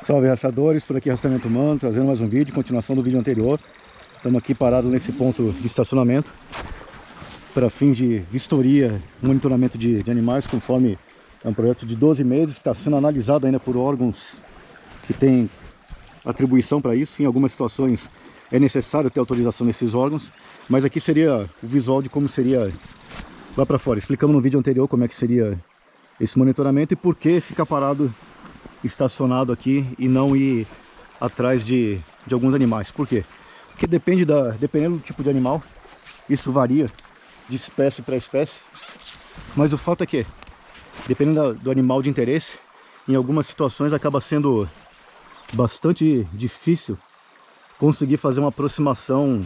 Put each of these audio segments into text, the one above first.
Salve rastreadores, por aqui Rastreamento Humano, trazendo mais um vídeo, continuação do vídeo anterior. Estamos aqui parados nesse ponto de estacionamento para fins de vistoria, monitoramento de animais, conforme é um projeto de 12 meses, está sendo analisado ainda por órgãos que têm atribuição para isso. Em algumas situações é necessário ter autorização desses órgãos, mas aqui seria o visual de como seria lá para fora. Explicamos no vídeo anterior como é que seria esse monitoramento e por que ficar parado estacionado aqui e não ir atrás de alguns animais. Por quê? Porque dependendo do tipo de animal, isso varia de espécie para espécie, mas o fato é que, dependendo do animal de interesse, em algumas situações acaba sendo bastante difícil conseguir fazer uma aproximação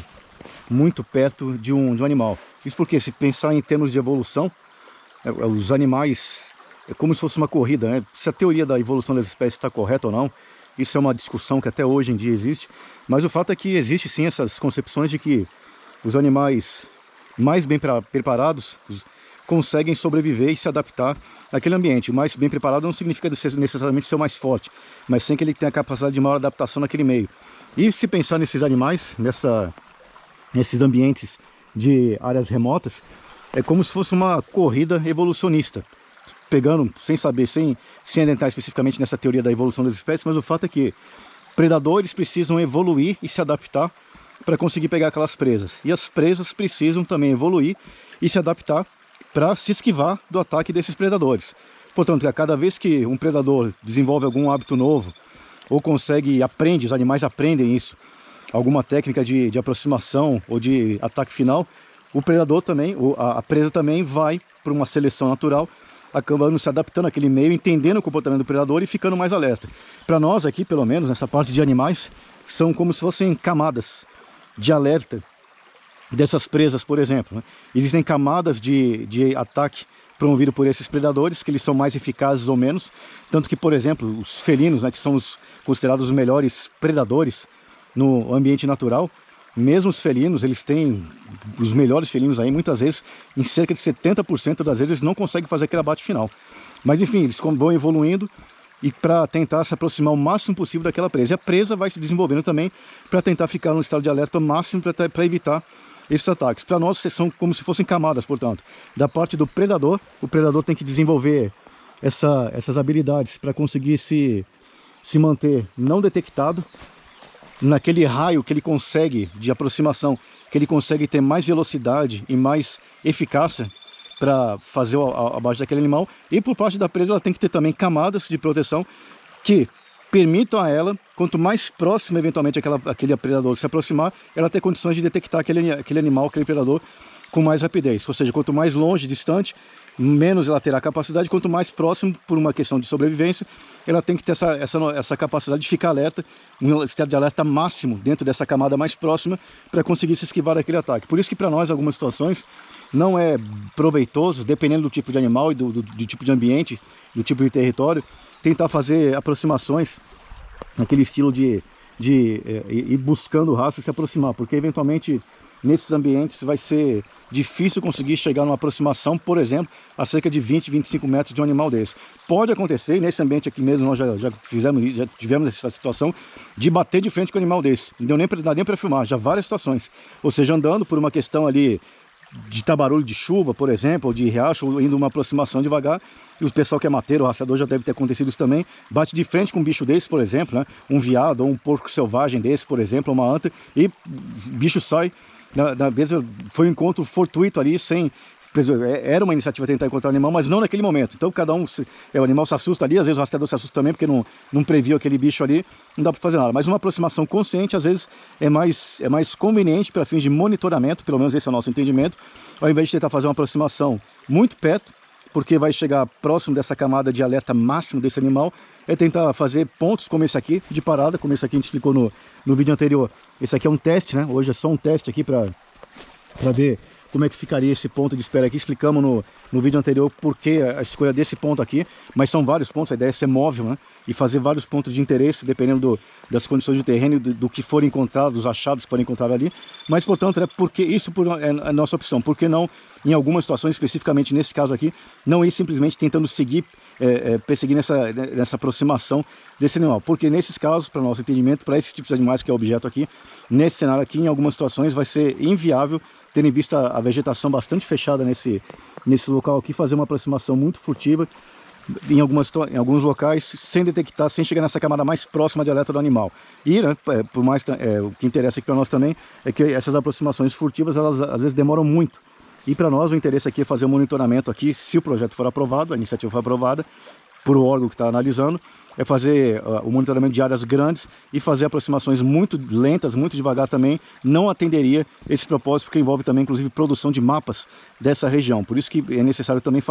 muito perto de um animal. Isso porque, se pensar em termos de evolução, os animais é como se fosse uma corrida, né? Se a teoria da evolução das espécies está correta ou não, isso é uma discussão que até hoje em dia existe, mas o fato é que existe sim essas concepções de que os animais mais bem preparados conseguem sobreviver e se adaptar àquele ambiente. O mais bem preparado não significa necessariamente ser o mais forte, mas sim que ele tenha a capacidade de maior adaptação naquele meio. E se pensar nesses animais, nesses ambientes de áreas remotas, é como se fosse uma corrida evolucionista. Pegando, sem adentrar especificamente nessa teoria da evolução das espécies, mas o fato é que predadores precisam evoluir e se adaptar para conseguir pegar aquelas presas. E as presas precisam também evoluir e se adaptar para se esquivar do ataque desses predadores. Portanto, a cada vez que um predador desenvolve algum hábito novo, ou aprende, os animais aprendem isso, alguma técnica de aproximação ou de ataque final, o predador também, a presa também vai para uma seleção natural, acabando se adaptando àquele meio, entendendo o comportamento do predador e ficando mais alerta. Para nós aqui, pelo menos, nessa parte de animais, são como se fossem camadas de alerta dessas presas, por exemplo, né? Existem camadas de ataque promovido por esses predadores, que eles são mais eficazes ou menos, tanto que, por exemplo, os felinos, né, que são considerados os melhores predadores no ambiente natural, mesmo os felinos, eles têm os melhores felinos aí, muitas vezes, em cerca de 70% das vezes, eles não conseguem fazer aquele abate final. Mas enfim, eles vão evoluindo e para tentar se aproximar o máximo possível daquela presa. E a presa vai se desenvolvendo também para tentar ficar no estado de alerta máximo para evitar esses ataques. Para nós, são como se fossem camadas, portanto. Da parte do predador, o predador tem que desenvolver essas habilidades para conseguir se manter não detectado, naquele raio que ele consegue de aproximação, que ele consegue ter mais velocidade e mais eficácia para fazer o abate daquele animal. E por parte da presa, ela tem que ter também camadas de proteção que permitam a ela, quanto mais próximo eventualmente aquele predador se aproximar, ela ter condições de detectar aquele animal, aquele predador com mais rapidez. Ou seja, quanto mais longe, distante, menos ela terá capacidade. Quanto mais próximo, por uma questão de sobrevivência, ela tem que ter essa capacidade de ficar alerta, um estado de alerta máximo dentro dessa camada mais próxima, para conseguir se esquivar daquele ataque. Por isso que para nós, em algumas situações, não é proveitoso, dependendo do tipo de animal e do tipo de ambiente, do tipo de território, tentar fazer aproximações naquele estilo de ir buscando raça e se aproximar, porque eventualmente nesses ambientes vai ser difícil conseguir chegar numa aproximação, por exemplo, a cerca de 20, 25 metros de um animal desse. Pode acontecer, e nesse ambiente aqui mesmo nós já tivemos essa situação de bater de frente com um animal desse. Não deu nem para filmar, já várias situações. Ou seja, andando por uma questão ali de barulho de chuva, por exemplo, ou de riacho, ou indo uma aproximação devagar, e o pessoal que é mateiro, o rastreador, já deve ter acontecido isso também, bate de frente com um bicho desse, por exemplo, né? Um veado ou um porco selvagem desse, por exemplo, uma anta, e o bicho sai. Na vez foi um encontro fortuito ali, era uma iniciativa tentar encontrar o animal, mas não naquele momento. Então o animal se assusta ali, às vezes o rastreador se assusta também, porque não previu aquele bicho ali, não dá para fazer nada. Mas uma aproximação consciente, às vezes, é mais conveniente para fins de monitoramento, pelo menos esse é o nosso entendimento, ao invés de tentar fazer uma aproximação muito perto, porque vai chegar próximo dessa camada de alerta máximo desse animal, é tentar fazer pontos como esse aqui, de parada, como esse aqui a gente explicou no vídeo anterior. Esse aqui é um teste, né? Hoje é só um teste aqui para ver como é que ficaria esse ponto de espera aqui. Explicamos no vídeo anterior por que a escolha desse ponto aqui, mas são vários pontos, a ideia é ser móvel, né? E fazer vários pontos de interesse, dependendo das condições de terreno e do que for encontrado, dos achados que forem encontrados ali. Mas, portanto, porque isso é a nossa opção. Por que não, em algumas situações, especificamente nesse caso aqui, não ir simplesmente tentando seguir, perseguir nessa aproximação desse animal? Porque nesses casos, para nosso entendimento, para esses tipos de animais que é objeto aqui, nesse cenário aqui, em algumas situações, vai ser inviável, tendo em vista a vegetação bastante fechada nesse local aqui, fazer uma aproximação muito furtiva em alguns locais, sem detectar, sem chegar nessa camada mais próxima de alerta do animal. E, né, por mais, o que interessa aqui para nós também é que essas aproximações furtivas, elas às vezes demoram muito. E para nós o interesse aqui é fazer um monitoramento aqui, se o projeto for aprovado, a iniciativa for aprovada, por o órgão que está analisando, é fazer o monitoramento de áreas grandes e fazer aproximações muito lentas, muito devagar também, não atenderia esse propósito, porque envolve também, inclusive, produção de mapas dessa região. Por isso que é necessário também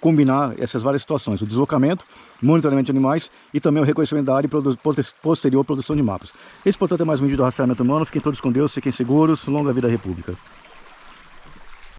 combinar essas várias situações, o deslocamento, monitoramento de animais e também o reconhecimento da área e posterior produção de mapas. Esse, portanto, é mais um vídeo do Rastreamento Humano. Fiquem todos com Deus, fiquem seguros, longa vida à República.